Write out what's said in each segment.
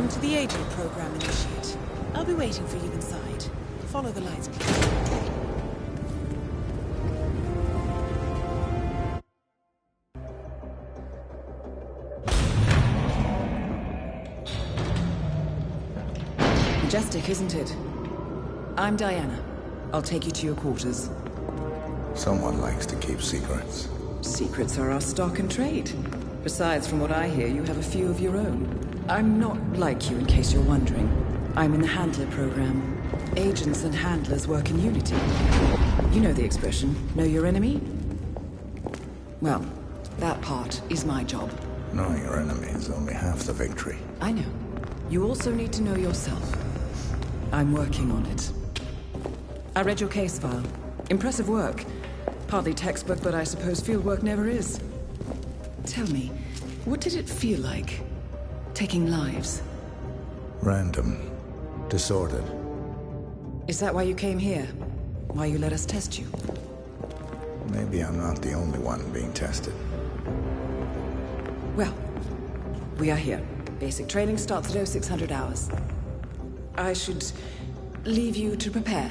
Welcome to the Agent Program, Initiate. I'll be waiting for you inside. Follow the lights, please. Majestic, isn't it? I'm Diana. I'll take you to your quarters. Someone likes to keep secrets. Secrets are our stock and trade. Besides, from what I hear, you have a few of your own. I'm not like you, in case you're wondering. I'm in the Handler program. Agents and handlers work in unity. You know the expression, know your enemy? Well, that part is my job. Knowing your enemy is only half the victory. I know. You also need to know yourself. I'm working on it. I read your case file. Impressive work. Partly textbook, but I suppose fieldwork never is. Tell me, what did it feel like, taking lives? Random. Disordered. Is that why you came here? Why you let us test you? Maybe I'm not the only one being tested. Well, we are here. Basic training starts at 0600 hours. I should leave you to prepare.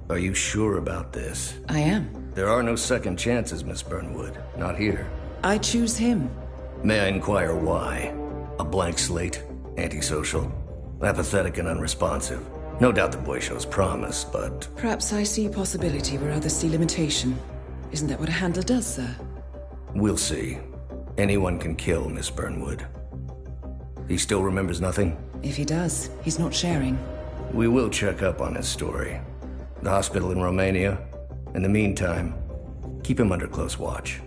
Are you sure about this? I am. There are no second chances, Miss Burnwood. Not here. I choose him. May I inquire why? A blank slate? Antisocial? Apathetic and unresponsive? No doubt the boy shows promise, but... Perhaps I see possibility where others see limitation. Isn't that what a handler does, sir? We'll see. Anyone can kill Miss Burnwood. He still remembers nothing? If he does, he's not sharing. We will check up on his story. The hospital in Romania. In the meantime, keep him under close watch.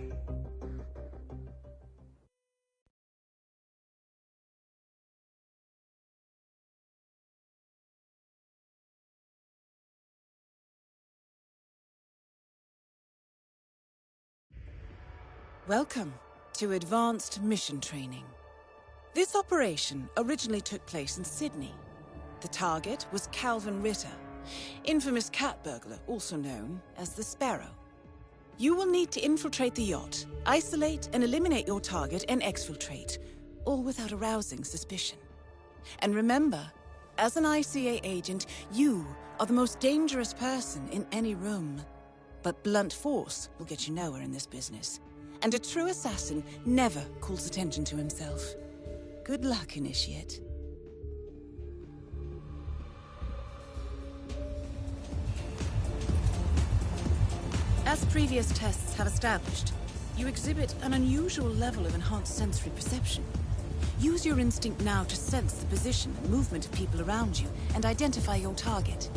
Welcome to Advanced Mission Training. This operation originally took place in Sydney. The target was Calvin Ritter, infamous cat burglar, also known as the Sparrow. You will need to infiltrate the yacht, isolate and eliminate your target, and exfiltrate, all without arousing suspicion. And remember, as an ICA agent, you are the most dangerous person in any room. But blunt force will get you nowhere in this business. And a true assassin never calls attention to himself. Good luck, Initiate. As previous tests have established, you exhibit an unusual level of enhanced sensory perception. Use your instinct now to sense the position and movement of people around you and identify your target.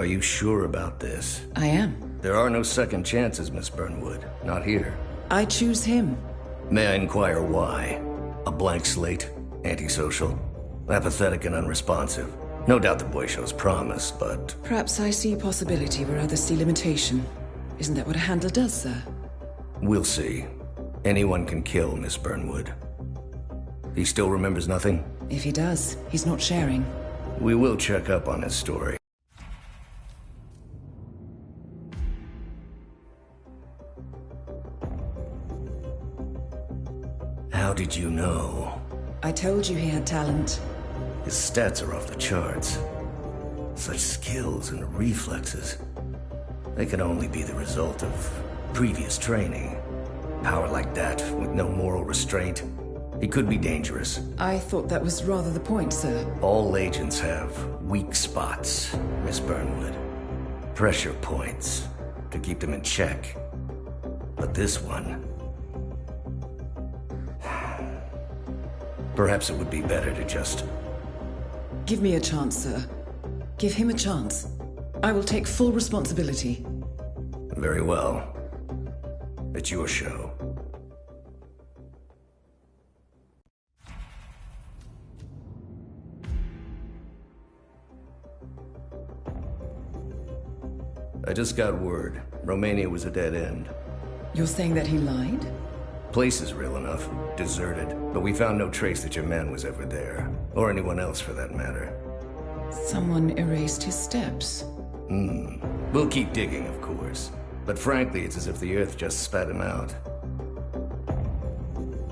Are you sure about this? I am. There are no second chances, Miss Burnwood. Not here. I choose him. May I inquire why? A blank slate? Antisocial? Apathetic and unresponsive? No doubt the boy shows promise, but... Perhaps I see possibility where others see limitation. Isn't that what a handler does, sir? We'll see. Anyone can kill Miss Burnwood. He still remembers nothing? If he does, he's not sharing. We will check up on his story. How did you know? I told you he had talent. His stats are off the charts. Such skills and reflexes. They can only be the result of previous training. Power like that, with no moral restraint, he could be dangerous. I thought that was rather the point, sir. All agents have weak spots, Miss Burnwood. Pressure points to keep them in check. But this one... Perhaps it would be better to just... Give me a chance, sir. Give him a chance. I will take full responsibility. Very well. It's your show. I just got word. Romania was a dead end. You're saying that he lied? Place is real enough. Deserted. But we found no trace that your man was ever there. Or anyone else for that matter. Someone erased his steps. We'll keep digging, of course. But frankly, it's as if the Earth just spat him out.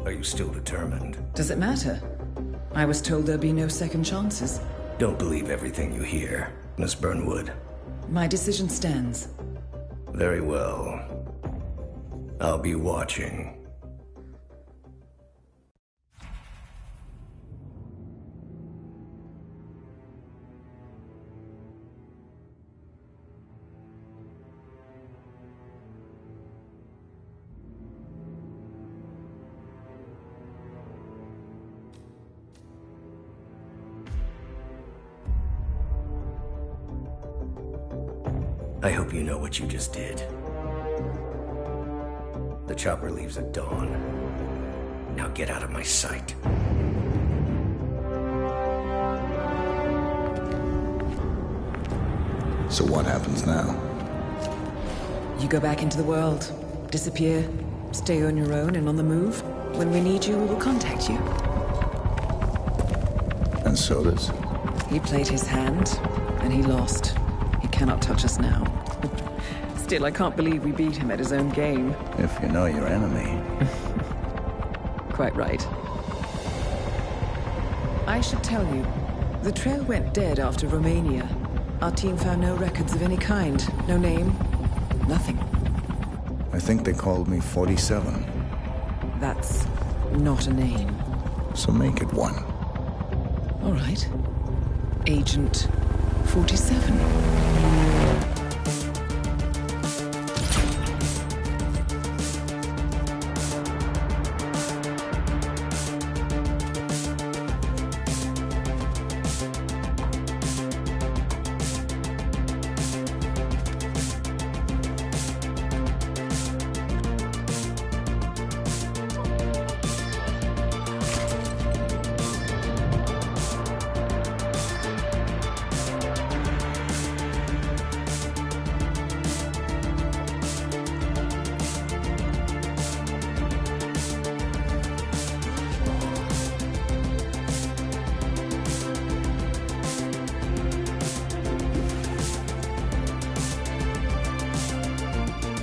Are you still determined? Does it matter? I was told there'd be no second chances. Don't believe everything you hear, Miss Burnwood. My decision stands. Very well. I'll be watching. I hope you know what you just did. The chopper leaves at dawn. Now get out of my sight. So what happens now? You go back into the world, disappear, stay on your own and on the move. When we need you, we will contact you. And so does? He played his hand, and he lost. He cannot touch us now. Still, I can't believe we beat him at his own game. If you know your enemy. Quite right. I should tell you, the trail went dead after Romania. Our team found no records of any kind. No name. Nothing. I think they called me 47. That's not a name. So make it one. All right. Agent 47.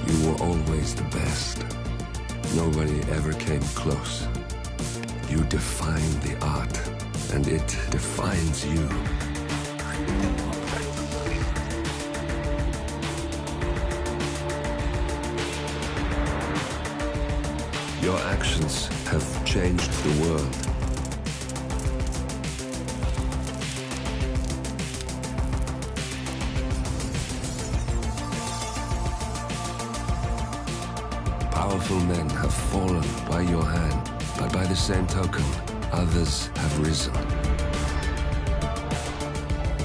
You were always the best. Nobody ever came close. You defined the art, and it defines you. Your actions have changed the world. Powerful men have fallen by your hand, but by the same token, others have risen.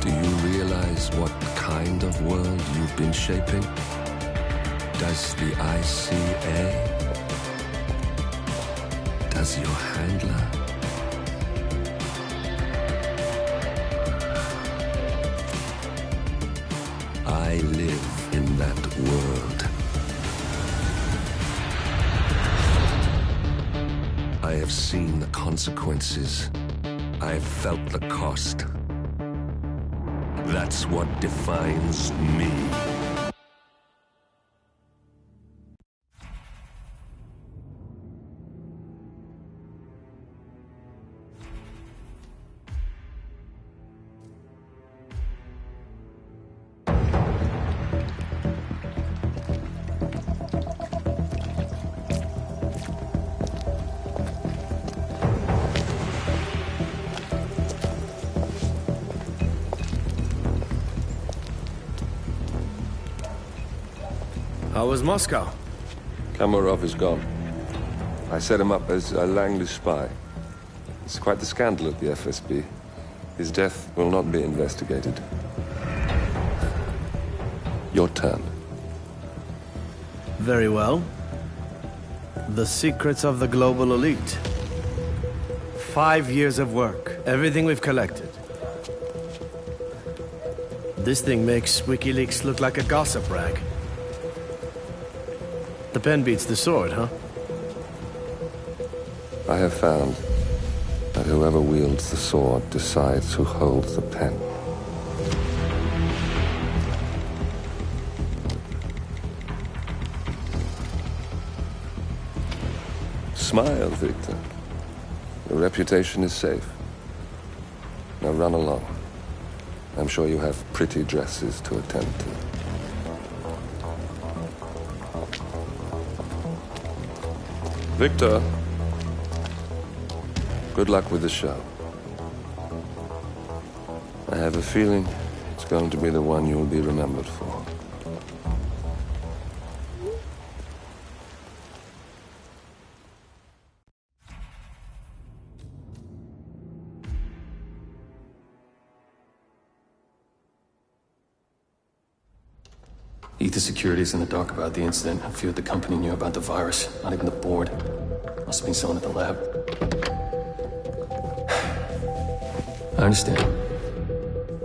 Do you realize what kind of world you've been shaping? Does the ICA? Does your handler? I live in that world. I have seen the consequences. I have felt the cost. That's what defines me. How was Moscow? Kamarov is gone. I set him up as a Langley spy. It's quite the scandal at the FSB. His death will not be investigated. Your turn. Very well. The secrets of the global elite. 5 years of work. Everything we've collected. This thing makes WikiLeaks look like a gossip rag. The pen beats the sword, huh? I have found that whoever wields the sword decides who holds the pen. Smile, Victor. Your reputation is safe. Now run along. I'm sure you have pretty dresses to attend to. Victor, good luck with the show. I have a feeling it's going to be the one you'll be remembered for. Ether Security's in the dark about the incident. A few at the company knew about the virus. Not even the board. Must have been someone at the lab. I understand.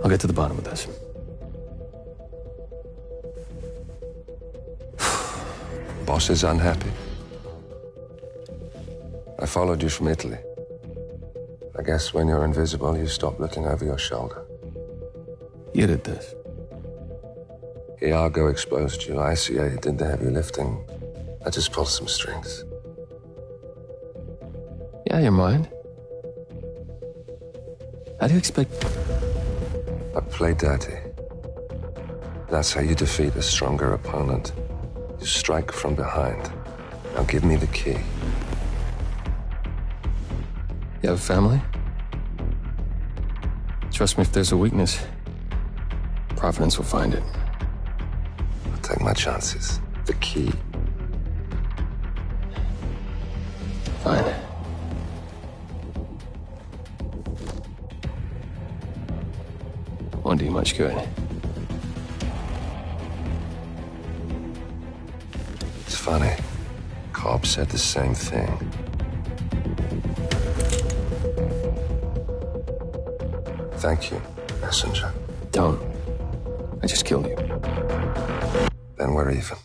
I'll get to the bottom of this. Boss is unhappy. I followed you from Italy. I guess when you're invisible, you stop looking over your shoulder. You did this. Iago exposed you. ICA did the heavy lifting. I just pulled some strings. Yeah, your mind. How do you expect... I play dirty. That's how you defeat a stronger opponent. You strike from behind. Now give me the key. You have a family? Trust me, if there's a weakness, Providence will find it. I'll take my chances. The key. Fine. Won't do you much good. It's funny. Cobb said the same thing. Thank you, messenger. Don't. I just killed you. Then we're even.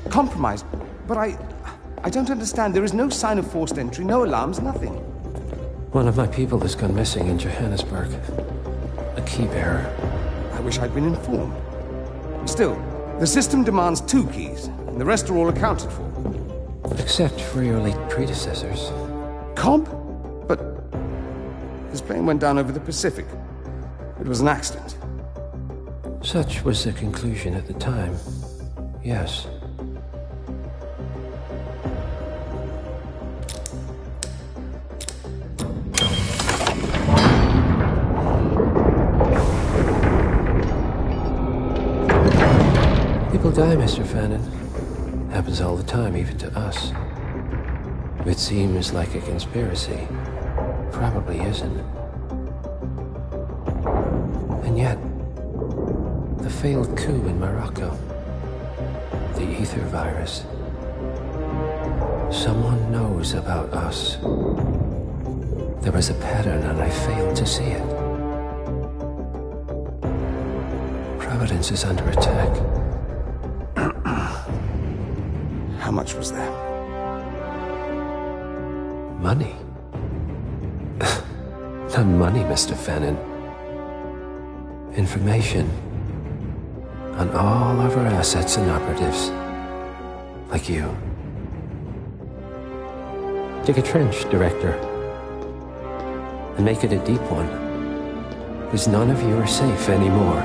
Compromised, but I don't understand. There is no sign of forced entry, no alarms, nothing. One of my people has gone missing in Johannesburg. A key bearer. I wish I'd been informed. Still, the system demands 2 keys, and the rest are all accounted for. Except for your late predecessors. Comp? But his plane went down over the Pacific. It was an accident. Such was the conclusion at the time. Yes. die, Mr. Fannin. Happens all the time, even to us. It seems like a conspiracy. Probably isn't. And yet, the failed coup in Morocco, the ether virus. Someone knows about us. There was a pattern and I failed to see it. Providence is under attack. How much was there? Money? Not money, Mr. Fannin. Information on all of our assets and operatives. Like you. Dig a trench, Director. And make it a deep one. Because none of you are safe anymore.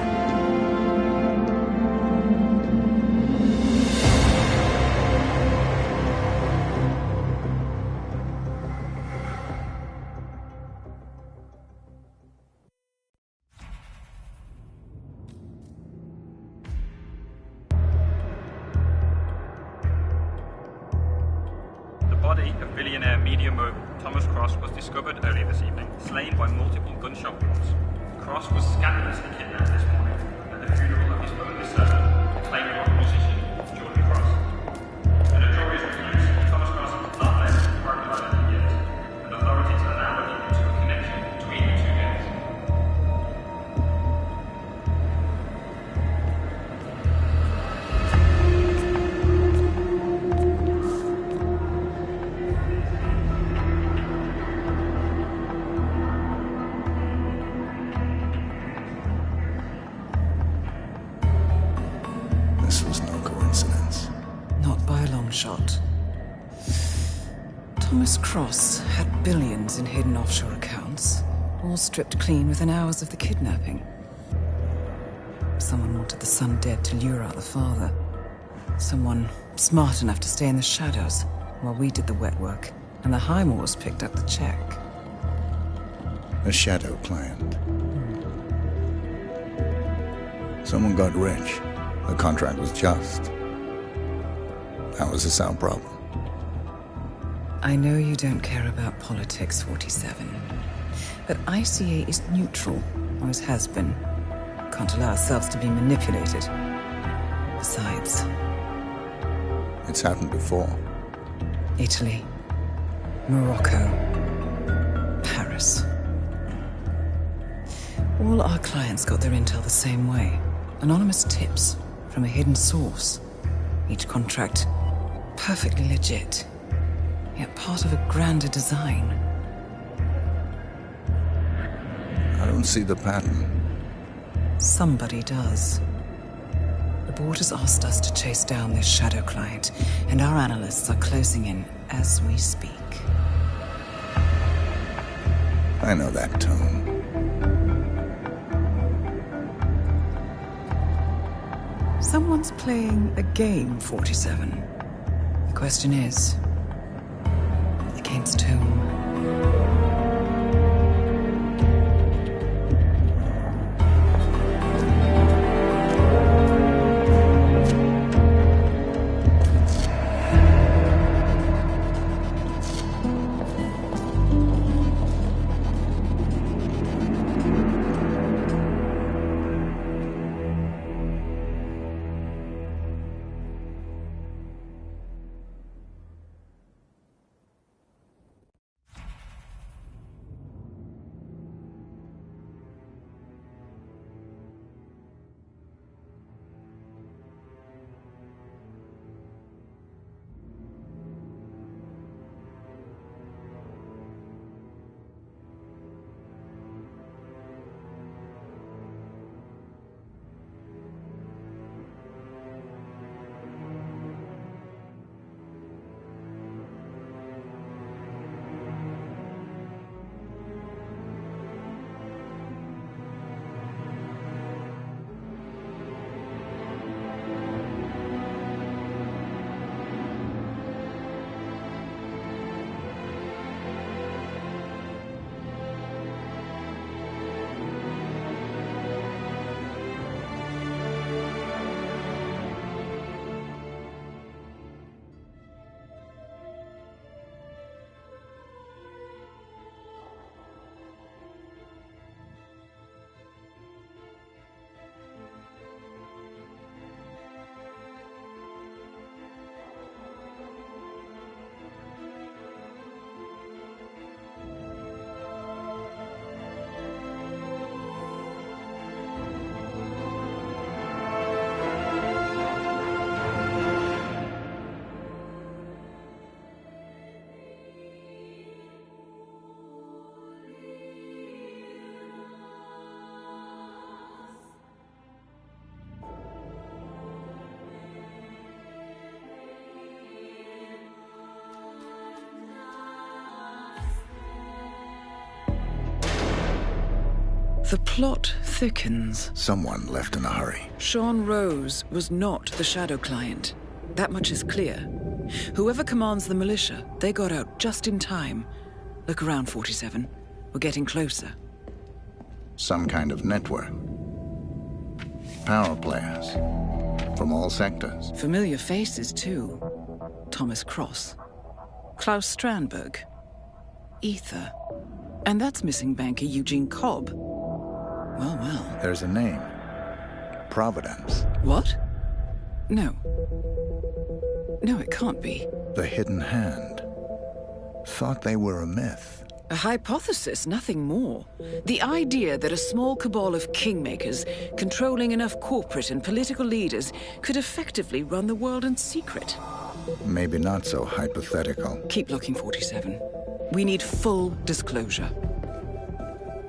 The body of billionaire media mogul Thomas Cross was discovered earlier this evening, slain by multiple gunshot wounds. Cross was scandalously kidnapped this morning at the funeral of his only servant, acclaimed rock musician Jordan Cross. A notorious recluse, Thomas Cross has not left the parking lot in years, and authorities are now looking into a connection between the two gangs. This was no coincidence. Not by a long shot. Thomas Cross had billions in hidden offshore accounts, all stripped clean within hours of the kidnapping. Someone wanted the son dead to lure out the father. Someone smart enough to stay in the shadows while we did the wet work, and the Highmores picked up the check. A shadow client. Someone got rich. The contract was just. That was a sound problem. I know you don't care about politics, 47. But ICA is neutral, always has been. Can't allow ourselves to be manipulated. Besides, It's happened before. Italy, Morocco, Paris. All our clients got their intel the same way. Anonymous tips from a hidden source. Each contract perfectly legit, yet part of a grander design. I don't see the pattern. Somebody does. The board has asked us to chase down this shadow client, and our analysts are closing in as we speak. I know that tone. Someone's playing a game, 47. The question is, against whom? The plot thickens. Someone left in a hurry. Sean Rose was not the Shadow client. That much is clear. Whoever commands the militia, they got out just in time. Look around, 47. We're getting closer. Some kind of network. Power players. From all sectors. Familiar faces, too. Thomas Cross. Klaus Strandberg. Ether. And that's missing banker Eugene Cobb. Well, well. There's a name. Providence. What? No. No, it can't be. The Hidden Hand. Thought they were a myth. A hypothesis, nothing more. The idea that a small cabal of kingmakers, controlling enough corporate and political leaders, could effectively run the world in secret. Maybe not so hypothetical. Keep looking, 47. We need full disclosure.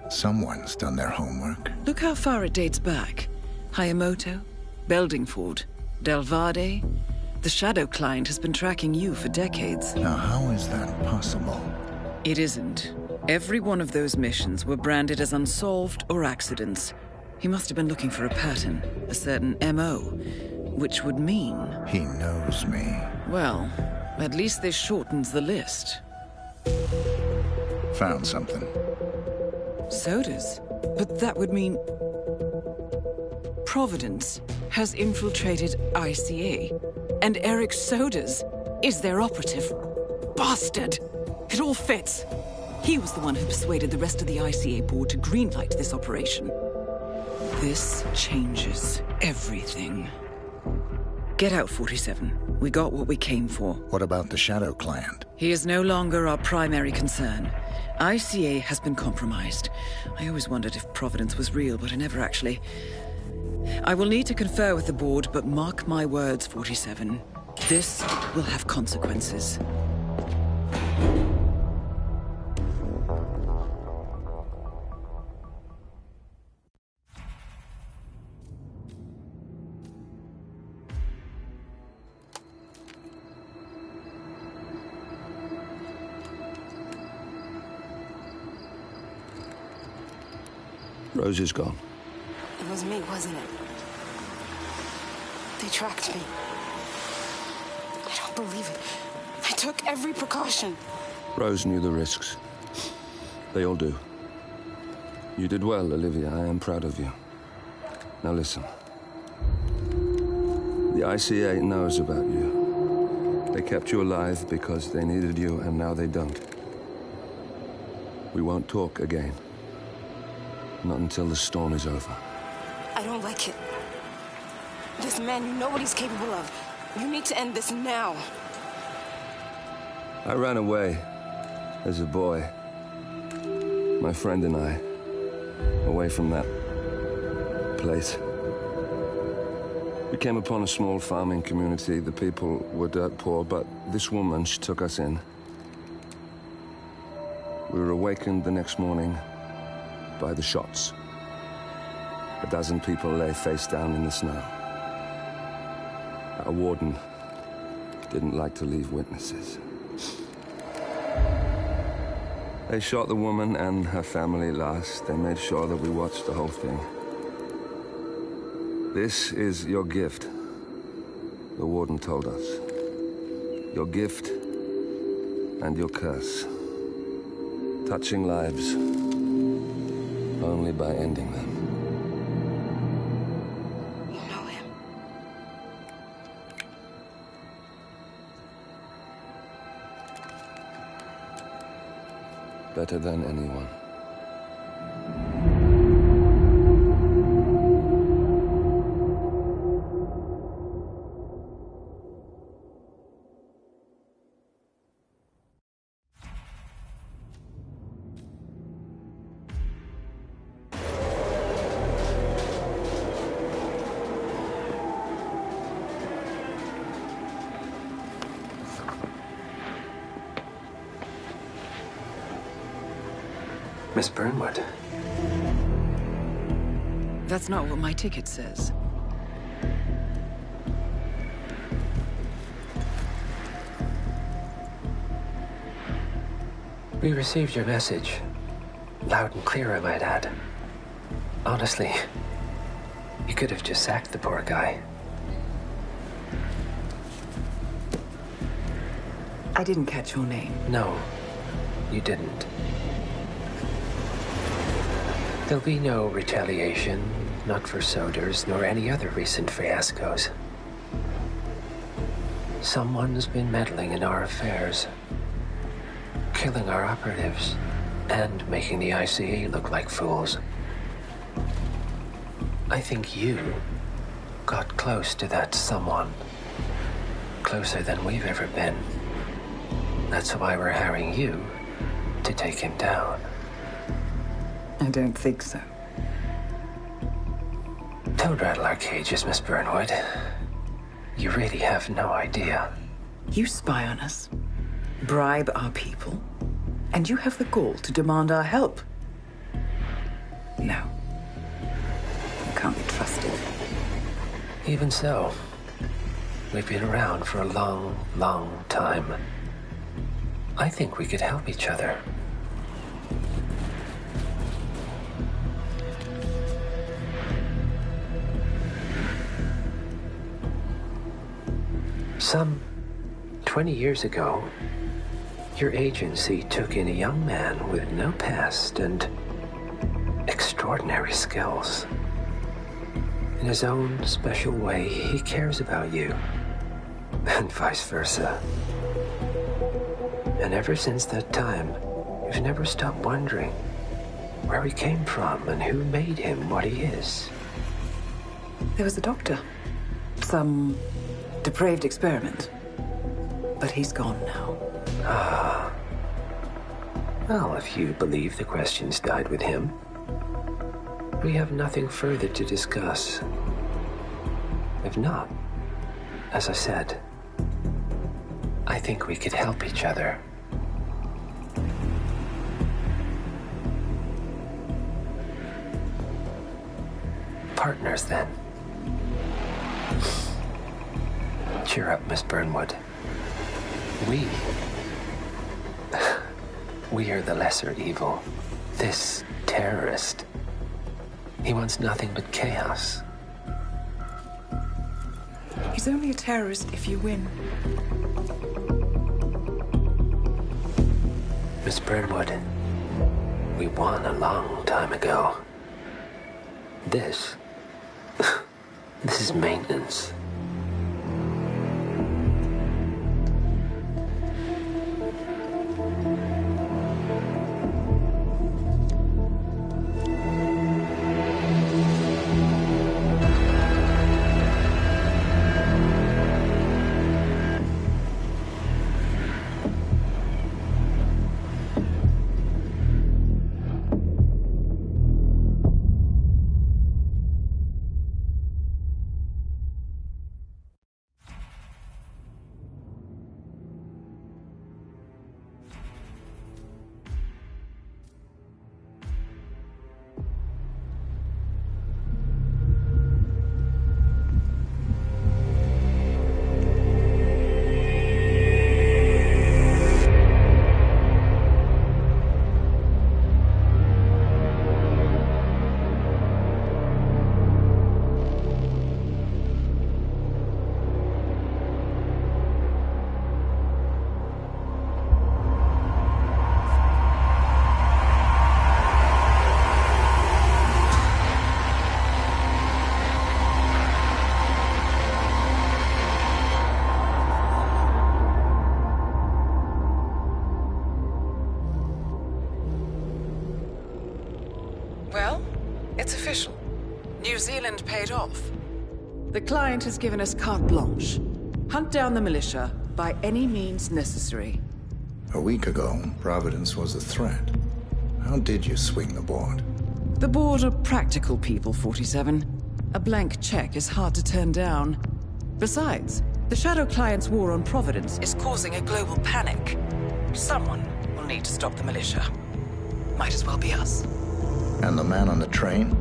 Someone's done their homework. Look how far it dates back. Hayamoto, Beldingford, Delvade. The Shadow client has been tracking you for decades. Now, how is that possible? It isn't. Every one of those missions were branded as unsolved or accidents. He must have been looking for a pattern, a certain MO, which would mean... He knows me. Well, at least this shortens the list. Found something. Sodas? But that would mean... Providence has infiltrated ICA, and Eric Sodas is their operative. Bastard! It all fits. He was the one who persuaded the rest of the ICA board to greenlight this operation. This changes everything. Get out, 47. We got what we came for. What about the Shadow client? He is no longer our primary concern. ICA has been compromised. I always wondered if Providence was real, but I never actually... I will need to confer with the board, but mark my words, 47. This will have consequences. Rose is gone. It was me, wasn't it? They tracked me. I don't believe it. I took every precaution. Rose knew the risks. They all do. You did well, Olivia. I am proud of you. Now listen. The ICA knows about you. They kept you alive because they needed you, and now they don't. We won't talk again. Not until the storm is over. I don't like it. This man, you know what he's capable of. You need to end this now. I ran away as a boy. My friend and I. Away from that place. We came upon a small farming community. The people were dirt poor, but this woman, she took us in. We were awakened the next morning by the shots. A dozen people lay face down in the snow. Our warden didn't like to leave witnesses. They shot the woman and her family last. They made sure that we watched the whole thing. This is your gift, the warden told us. Your gift and your curse. Touching lives only by ending them. You know him. Better than anyone. Miss Burnwood. That's not what my ticket says. We received your message. Loud and clear, I might add. Honestly, you could have just sacked the poor guy. I didn't catch your name. No, you didn't. There'll be no retaliation, not for Soders, nor any other recent fiascos. Someone's been meddling in our affairs, killing our operatives, and making the ICA look like fools. I think you got close to that someone. Closer than we've ever been. That's why we're hiring you to take him down. I don't think so. Don't rattle our cages, Miss Burnwood. You really have no idea. You spy on us, bribe our people, and you have the gall to demand our help. No. You can't be trusted. Even so, we've been around for a long, long time. I think we could help each other. Some 20 years ago, your agency took in a young man with no past and extraordinary skills. In his own special way, he cares about you, and vice versa. And ever since that time, you've never stopped wondering where he came from and who made him what he is. There was a doctor. Some depraved experiment. But he's gone now. Ah. Well, if you believe the questions died with him, we have nothing further to discuss. If not, as I said, I think we could help each other. Partners, then. Cheer up, Miss Burnwood. We are the lesser evil. This terrorist, he wants nothing but chaos. He's only a terrorist if you win. Miss Burnwood, we won a long time ago. This is maintenance. Well, it's official. New Zealand paid off. The client has given us carte blanche. Hunt down the militia by any means necessary. A week ago, Providence was a threat. How did you swing the board? The board are practical people, 47. A blank check is hard to turn down. Besides, the Shadow Client's war on Providence is causing a global panic. Someone will need to stop the militia. Might as well be us. And the man on the train?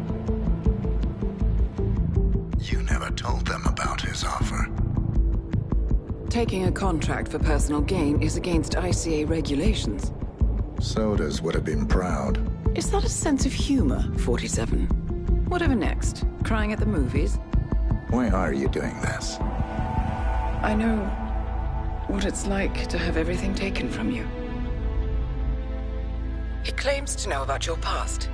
You never told them about his offer. Taking a contract for personal gain is against ICA regulations. Sodas would have been proud. Is that a sense of humor, 47? Whatever next? Crying at the movies? Why are you doing this? I know what it's like to have everything taken from you. He claims to know about your past.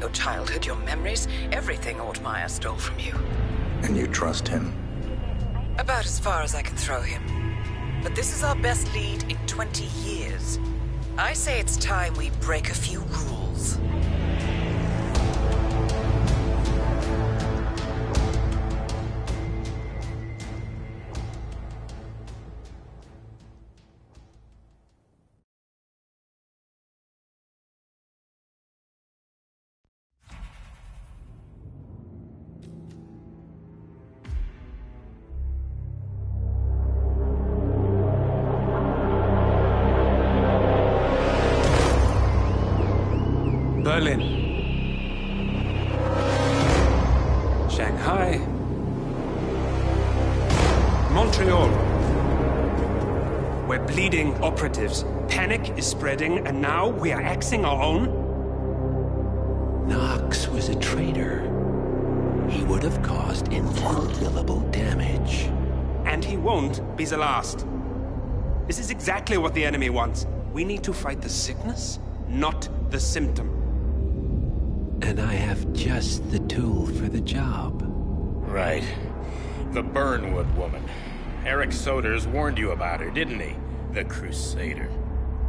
Your childhood, your memories, everything Altmaier stole from you. And you trust him? About as far as I can throw him. But this is our best lead in 20 years. I say it's time we break a few rules. Berlin. Shanghai. Montreal. We're bleeding operatives. Panic is spreading, and now we are axing our own? Knox was a traitor. He would have caused incalculable damage. And he won't be the last. This is exactly what the enemy wants. We need to fight the sickness, not the symptom. And I have just the tool for the job. Right. The Burnwood woman. Eric Soders warned you about her, didn't he? The Crusader.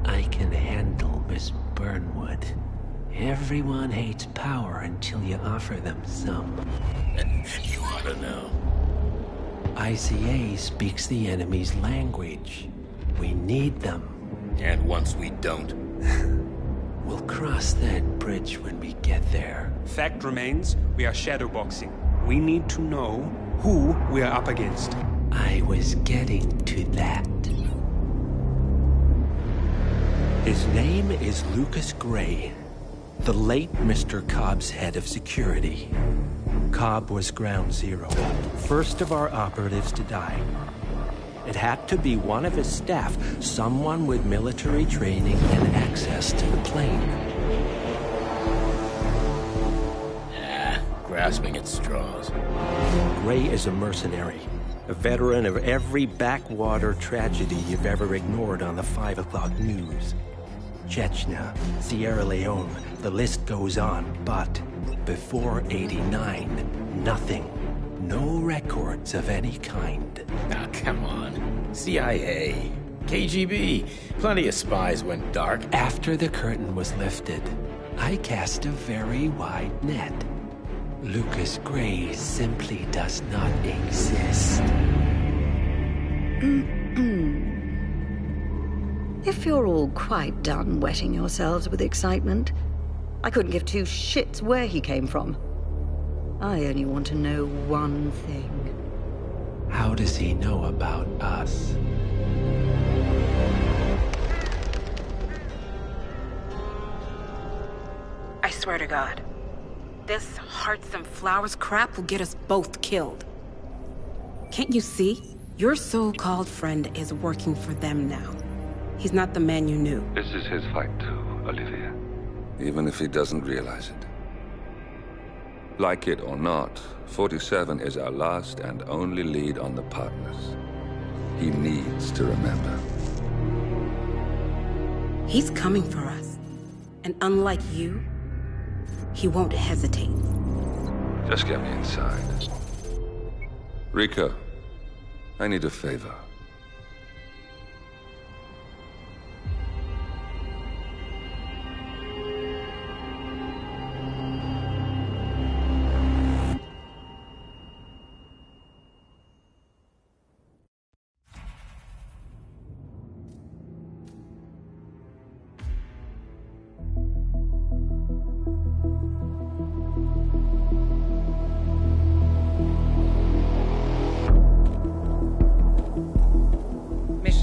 I can handle Miss Burnwood. Everyone hates power until you offer them some. You ought to know. ICA speaks the enemy's language. We need them. And once we don't? We'll cross that bridge when we get there. Fact remains, we are shadowboxing. We need to know who we are up against. I was getting to that. His name is Lucas Gray, the late Mr. Cobb's head of security. Cobb was ground zero, first of our operatives to die. It had to be one of his staff, someone with military training and access to the plane. Grasping at straws. Gray is a mercenary, a veteran of every backwater tragedy you've ever ignored on the 5 o'clock news. Chechnya, Sierra Leone, the list goes on, but before '89, nothing. No records of any kind. Ah, come on. CIA, KGB, plenty of spies went dark. After the curtain was lifted, I cast a very wide net. Lucas Gray simply does not exist. If you're all quite done wetting yourselves with excitement, I couldn't give two shits where he came from. I only want to know one thing. How does he know about us? I swear to God, this hearts and flowers crap will get us both killed. Can't you see? Your so-called friend is working for them now. He's not the man you knew. This is his fight too, Olivia. Even if he doesn't realize it. Like it or not, 47 is our last and only lead on the partners. He needs to remember. He's coming for us. And unlike you, he won't hesitate. Just get me inside. Rico, I need a favor.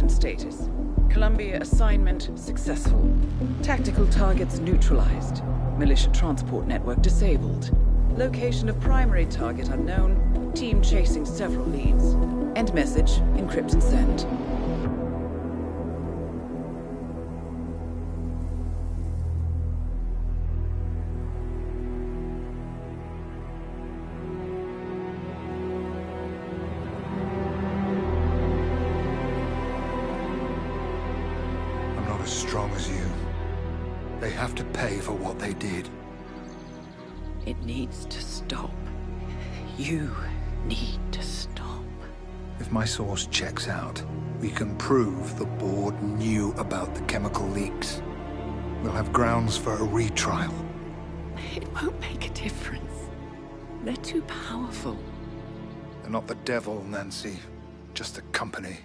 Status. Columbia assignment successful. Tactical targets neutralized. Militia transport network disabled. Location of primary target unknown. Team chasing several leads. End message, encrypt and send. as strong as you. They have to pay for what they did. It needs to stop. You need to stop. If my source checks out, we can prove the board knew about the chemical leaks. We'll have grounds for a retrial. It won't make a difference. They're too powerful. They're not the devil, Nancy. Just a company.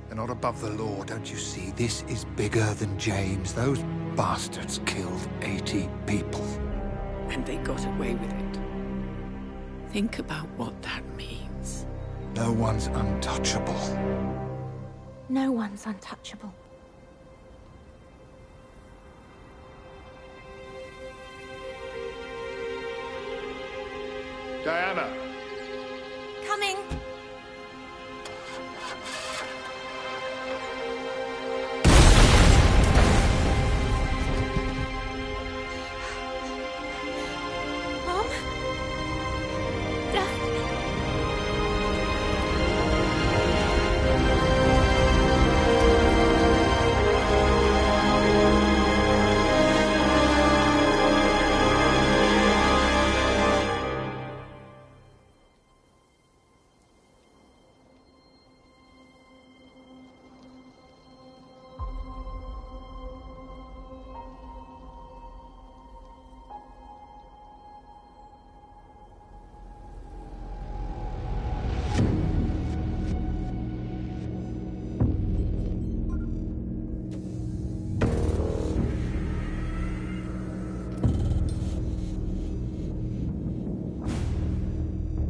They're not above the law, don't you see? This is bigger than James. Those bastards killed 80 people. And they got away with it. Think about what that means. No one's untouchable. No one's untouchable. Diana! Coming! Mom? Dad?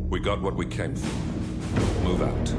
We got what we came for. Move out.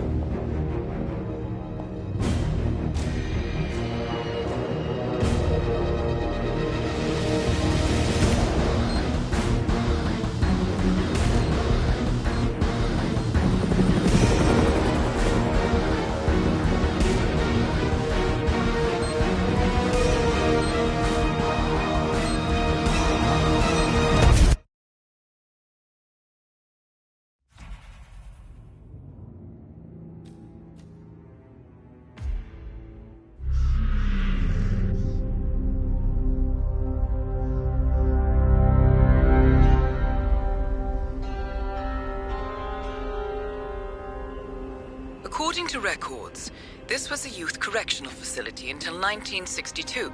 According to records, this was a youth correctional facility until 1962,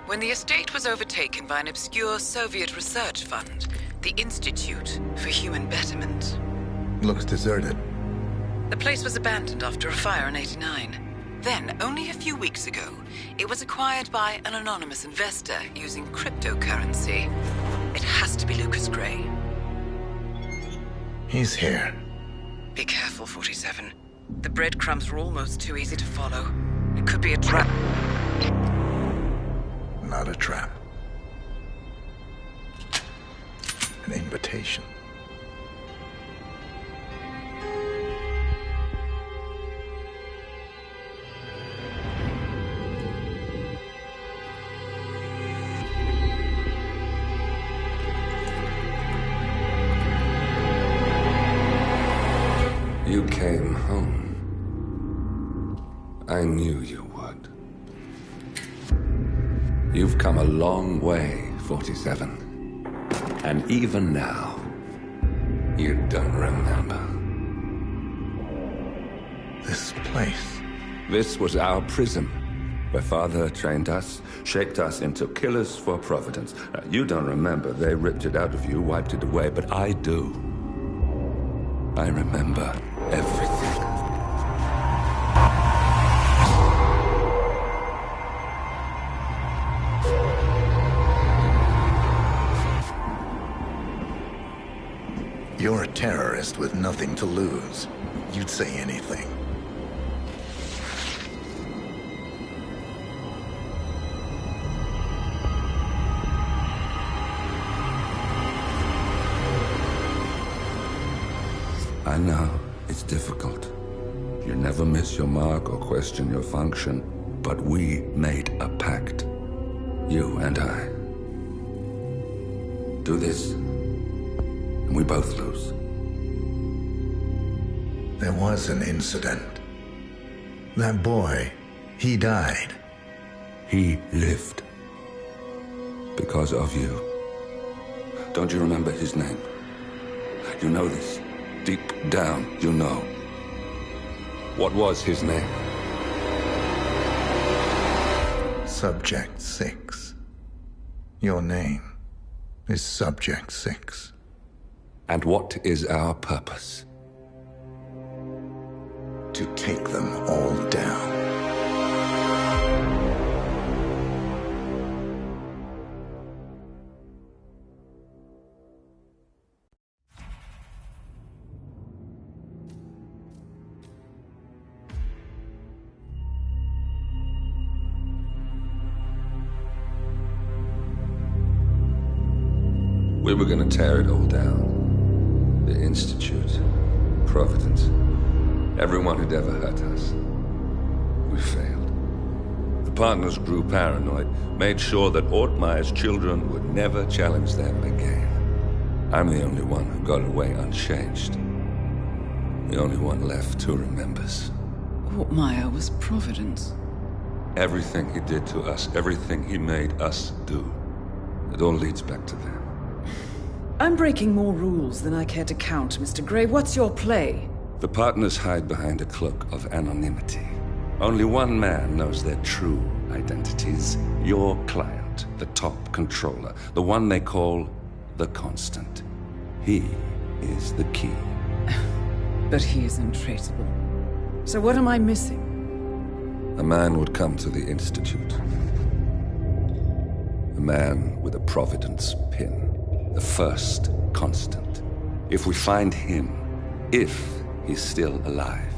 when the estate was overtaken by an obscure Soviet research fund, the Institute for Human Betterment. Looks deserted. The place was abandoned after a fire in '89. Then, only a few weeks ago, it was acquired by an anonymous investor using cryptocurrency. It has to be Lucas Gray. He's here. Be careful, 47. The breadcrumbs were almost too easy to follow. It could be a trap. Not a trap. An invitation. You came home. I knew you would. You've come a long way, 47. And even now, you don't remember. This place. This was our prison, where Father trained us, shaped us into killers for Providence. Now, you don't remember. They ripped it out of you, wiped it away, but I do. I remember everything. You're a terrorist with nothing to lose. You'd say anything. I know, it's difficult. You never miss your mark or question your function, but we made a pact. You and I. Do this, and we both lose. There was an incident. That boy, he died. He lived. Because of you. Don't you remember his name? You know this. Deep down, you know. What was his name? Subject 6. Your name is Subject 6. And what is our purpose? To take them all down. We were gonna tear it all down. The Institute, Providence, everyone who'd ever hurt us. We failed. The partners grew paranoid, made sure that Ortmeyer's children would never challenge them again. I'm the only one who got away unchanged. The only one left who remembers. Ortmeyer was Providence. Everything he did to us, everything he made us do, it all leads back to them. I'm breaking more rules than I care to count, Mr. Gray. What's your play? The partners hide behind a cloak of anonymity. Only one man knows their true identities. Your client, the top controller, the one they call the Constant. He is the key. But he is untraceable. So what am I missing? A man would come to the Institute. A man with a Providence pin. The first Constant. If we find him, if he's still alive,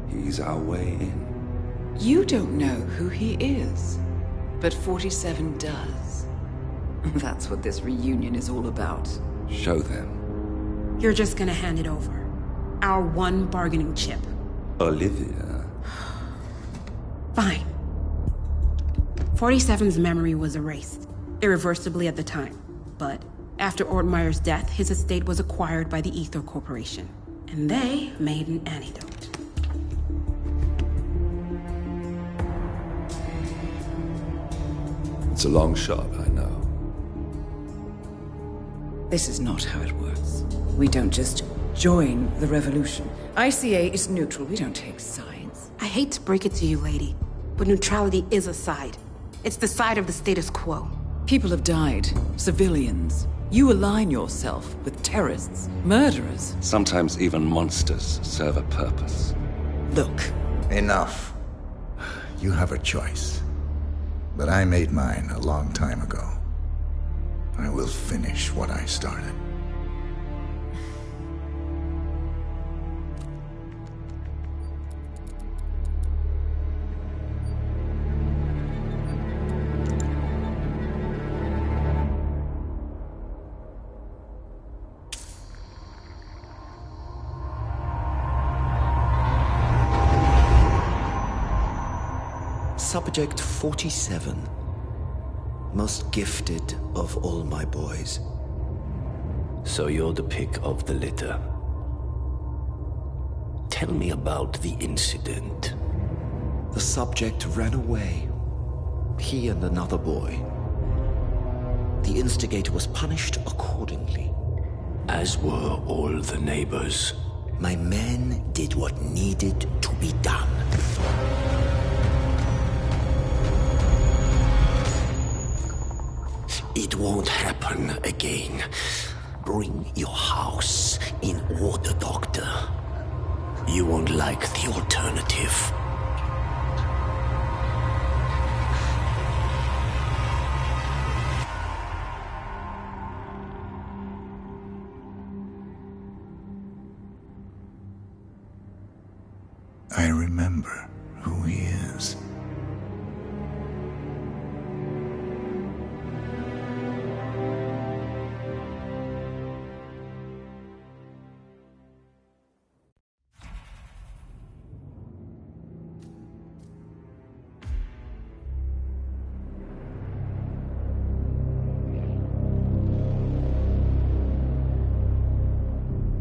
he's our way in. You don't know who he is, but 47 does. That's what this reunion is all about. Show them. You're just gonna hand it over. Our one bargaining chip. Olivia. Fine. 47's memory was erased, irreversibly at the time. But after Ortmeyer's death, his estate was acquired by the Ether Corporation. And they made an antidote. It's a long shot, I know. This is not how it works. We don't just join the revolution. ICA is neutral. We don't take sides. I hate to break it to you, lady, but neutrality is a side. It's the side of the status quo. People have died. Civilians. You align yourself with terrorists, murderers. Sometimes even monsters serve a purpose. Look. Enough. You have a choice. But I made mine a long time ago. I will finish what I started. Subject 47. Most gifted of all my boys. So you're the pick of the litter. Tell me about the incident. The subject ran away. He and another boy. The instigator was punished accordingly. As were all the neighbors. My men did what needed to be done. It won't happen again. Bring your house in order, Doctor. You won't like the alternative. I remember who he is.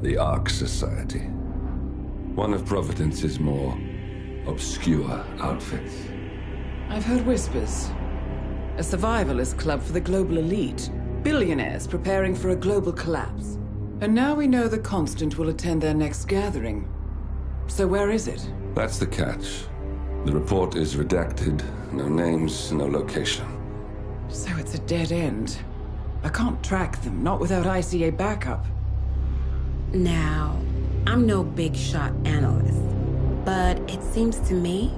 The Ark Society. One of Providence's more obscure outfits. I've heard whispers. A survivalist club for the global elite. Billionaires preparing for a global collapse. And now we know the Constant will attend their next gathering. So where is it? That's the catch. The report is redacted. No names, no location. So it's a dead end. I can't track them, not without ICA backup. Now, I'm no big shot analyst, but it seems to me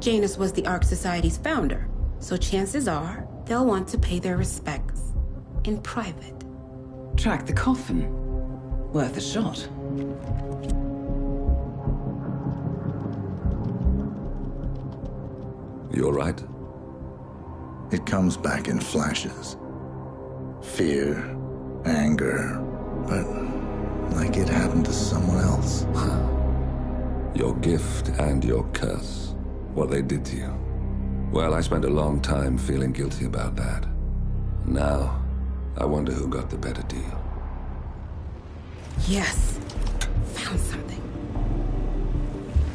Janus was the Ark Society's founder, so chances are they'll want to pay their respects in private. Track the coffin. Worth a shot. You all right? It comes back in flashes. Fear, anger, but like it happened to someone else. Your gift and your curse. What they did to you. Well, I spent a long time feeling guilty about that. Now, I wonder who got the better deal. Yes. Found something.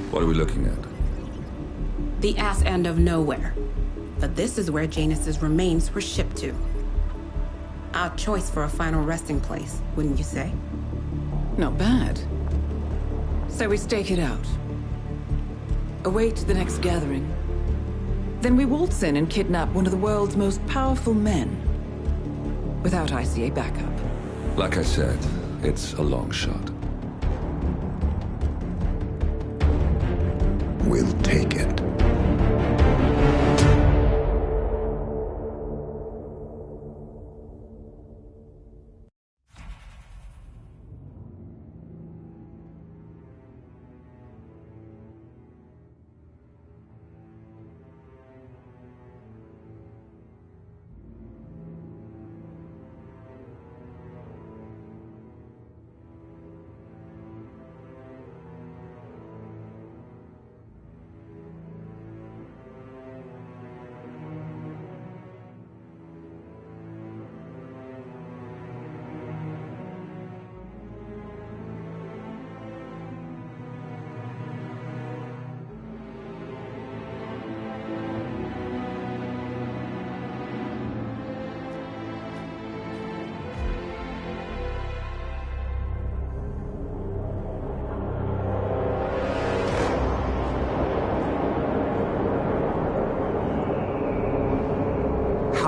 What are we looking at? The ass end of nowhere. But this is where Janus's remains were shipped to. Odd choice for a final resting place, wouldn't you say? Not bad. So we stake it out. Await the next gathering. Then we waltz in and kidnap one of the world's most powerful men. Without ICA backup. Like I said, it's a long shot. We'll take it.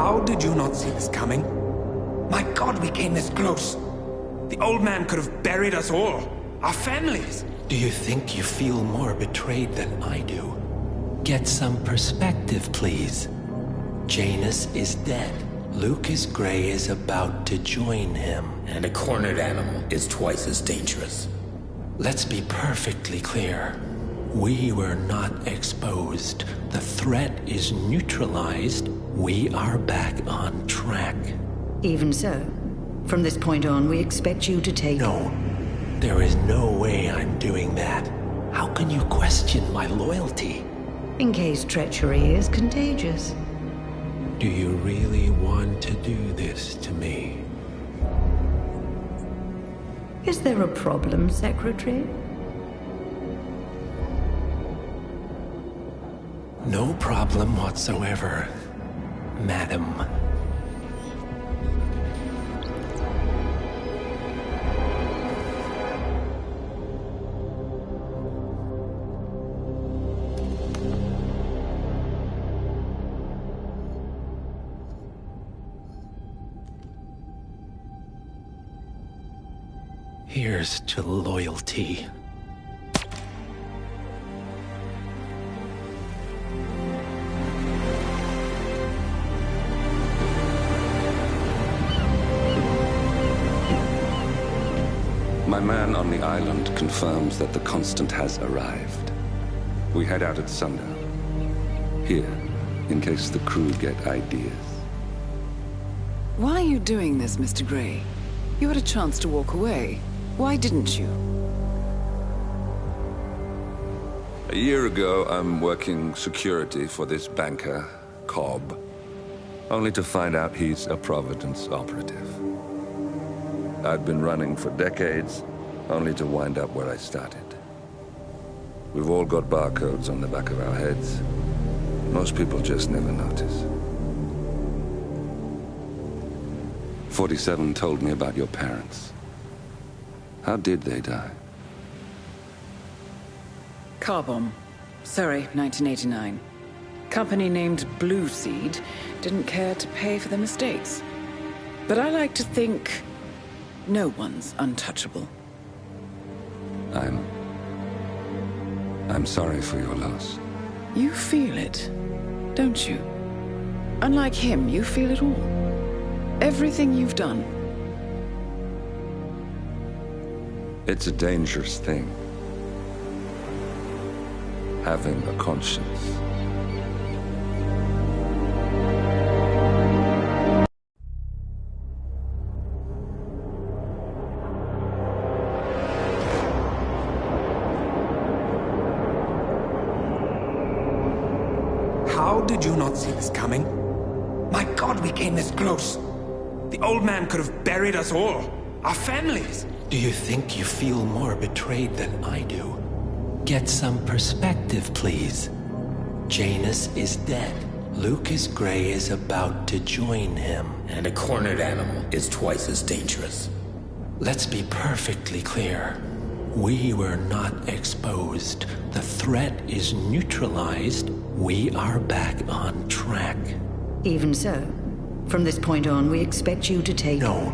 How did you not see this coming? My God, we came this close. The old man could have buried us all. Our families. Do you think you feel more betrayed than I do? Get some perspective, please. Janus is dead. Lucas Gray is about to join him. And a cornered animal is twice as dangerous. Let's be perfectly clear. We were not exposed. The threat is neutralized. We are back on track. Even so, from this point on, we expect you to take... No. There is no way I'm doing that. How can you question my loyalty? In case treachery is contagious. Do you really want to do this to me? Is there a problem, Secretary? No problem whatsoever, Madam. Here's to loyalty. My man on the island confirms that the Constant has arrived. We head out at sundown. Here, in case the crew get ideas. Why are you doing this, Mr. Gray? You had a chance to walk away. Why didn't you? A year ago, I'm working security for this banker, Cobb, only to find out he's a Providence operative. I'd been running for decades, only to wind up where I started. We've all got barcodes on the back of our heads. Most people just never notice. 47 told me about your parents. How did they die? Car bomb. Surrey, 1989. Company named Blue Seed didn't care to pay for their mistakes. But I like to think no one's untouchable. I'm sorry for your loss. You feel it, don't you? Unlike him, you feel it all. Everything you've done. It's a dangerous thing. Having a conscience. How did you not see this coming? My God, we came this close. The old man could have buried us all. Our families. Do you think you feel more betrayed than I do? Get some perspective, please. Janus is dead. Lucas Gray is about to join him. And a cornered animal is twice as dangerous. Let's be perfectly clear. We were not exposed. The threat is neutralized. We are back on track. Even so, from this point on, we expect you to take... No.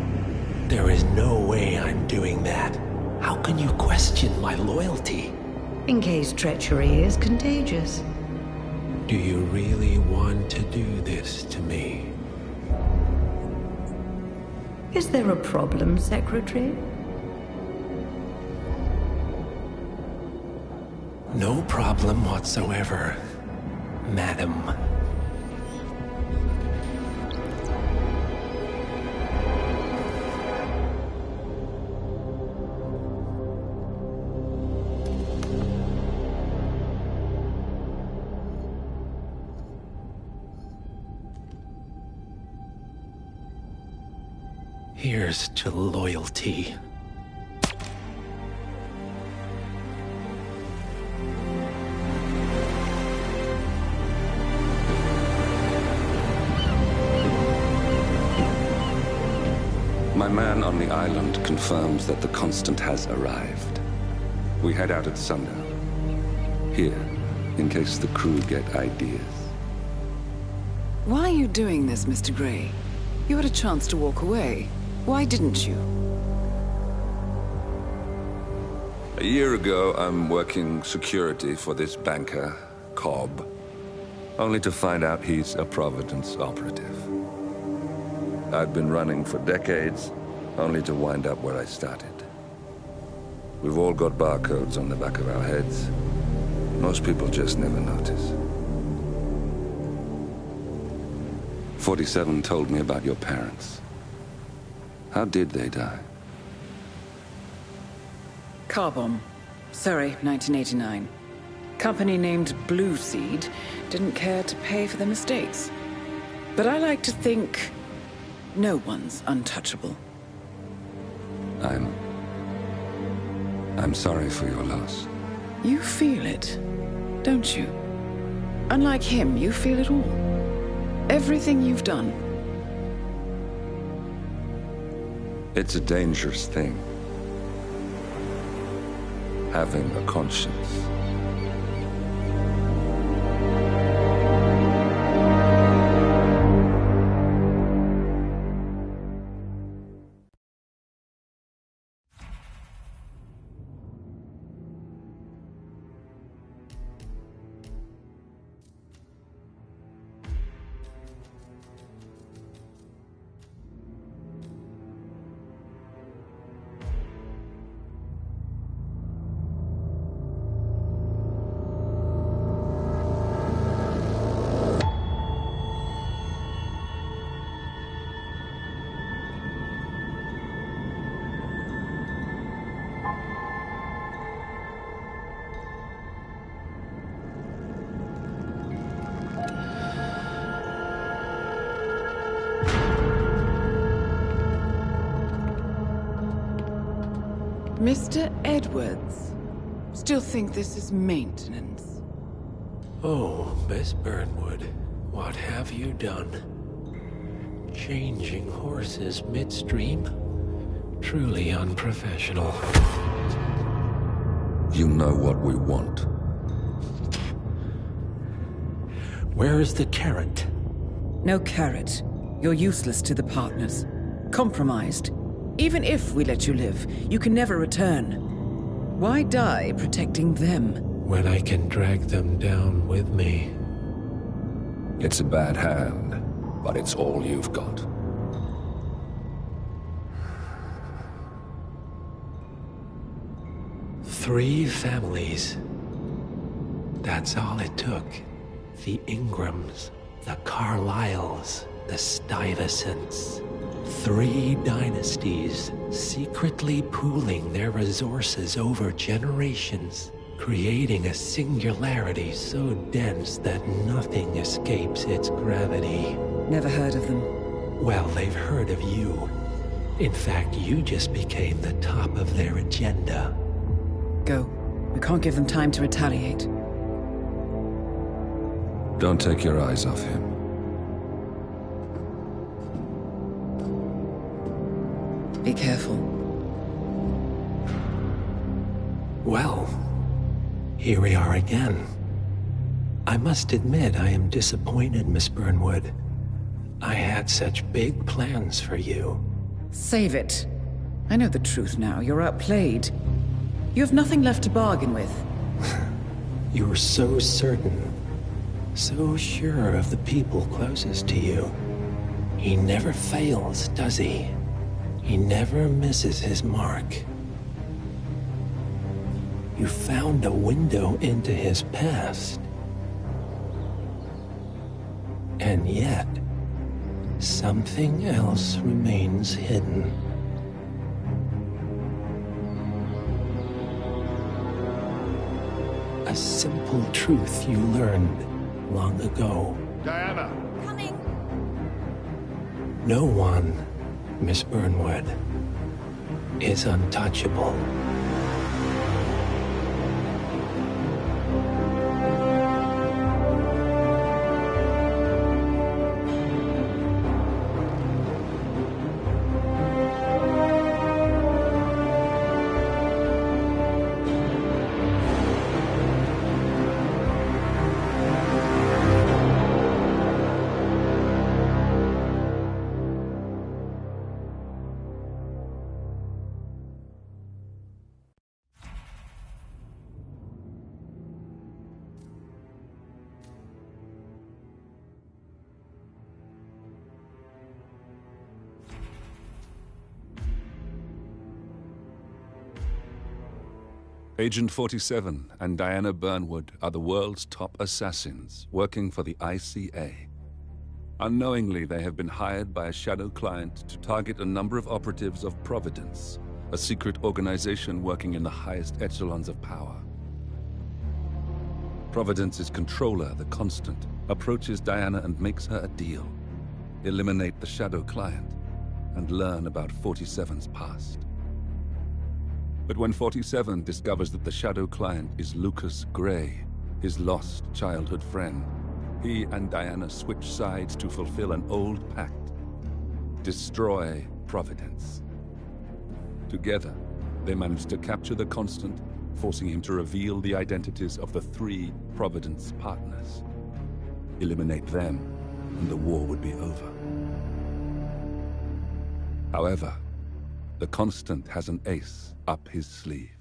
There is no way I'm doing that. How can you question my loyalty? In case treachery is contagious. Do you really want to do this to me? Is there a problem, Secretary? No problem whatsoever, Madam. Here's to loyalty. My man on the island confirms that the Constant has arrived. We head out at sundown. Here, in case the crew get ideas. Why are you doing this, Mr. Gray? You had a chance to walk away. Why didn't you? A year ago, I'm working security for this banker, Cobb, only to find out he's a Providence operative. I'd been running for decades, only to wind up where I started. We've all got barcodes on the back of our heads. Most people just never notice. 47 told me about your parents. How did they die? Car bomb. Surrey, 1989. Company named Blue Seed didn't care to pay for their mistakes. But I like to think no one's untouchable. I'm sorry for your loss. You feel it, don't you? Unlike him, you feel it all. Everything you've done. It's a dangerous thing. Having a conscience. Mr. Edwards, still think this is maintenance? Oh, Miss Burnwood, what have you done? Changing horses midstream? Truly unprofessional. You know what we want. Where is the carrot? No carrot. You're useless to the partners. Compromised. Even if we let you live, you can never return. Why die protecting them? When I can drag them down with me. It's a bad hand, but it's all you've got. Three families. That's all it took. The Ingrams, the Carlyles, the Stuyvesants. 3 dynasties, secretly pooling their resources over generations, creating a singularity so dense that nothing escapes its gravity. Never heard of them. Well, they've heard of you. In fact, you just became the top of their agenda. Go. We can't give them time to retaliate. Don't take your eyes off him. Be careful. Well, here we are again. I must admit I am disappointed, Miss Burnwood. I had such big plans for you. Save it. I know the truth now. You're outplayed. You have nothing left to bargain with. You were so certain. So sure of the people closest to you. He never fails, does he? He never misses his mark. You found a window into his past. And yet, something else remains hidden. A simple truth you learned long ago. Diana! Coming! No one, Miss Burnwood, is untouchable. Agent 47 and Diana Burnwood are the world's top assassins working for the ICA. Unknowingly, they have been hired by a shadow client to target a number of operatives of Providence, a secret organization working in the highest echelons of power. Providence's controller, the Constant, approaches Diana and makes her a deal. Eliminate the shadow client and learn about 47's past. But when 47 discovers that the shadow client is Lucas Gray, his lost childhood friend, he and Diana switch sides to fulfill an old pact: destroy Providence. Together, they manage to capture the Constant, forcing him to reveal the identities of the 3 Providence partners. Eliminate them, and the war would be over. However, the Constant has an ace up his sleeve.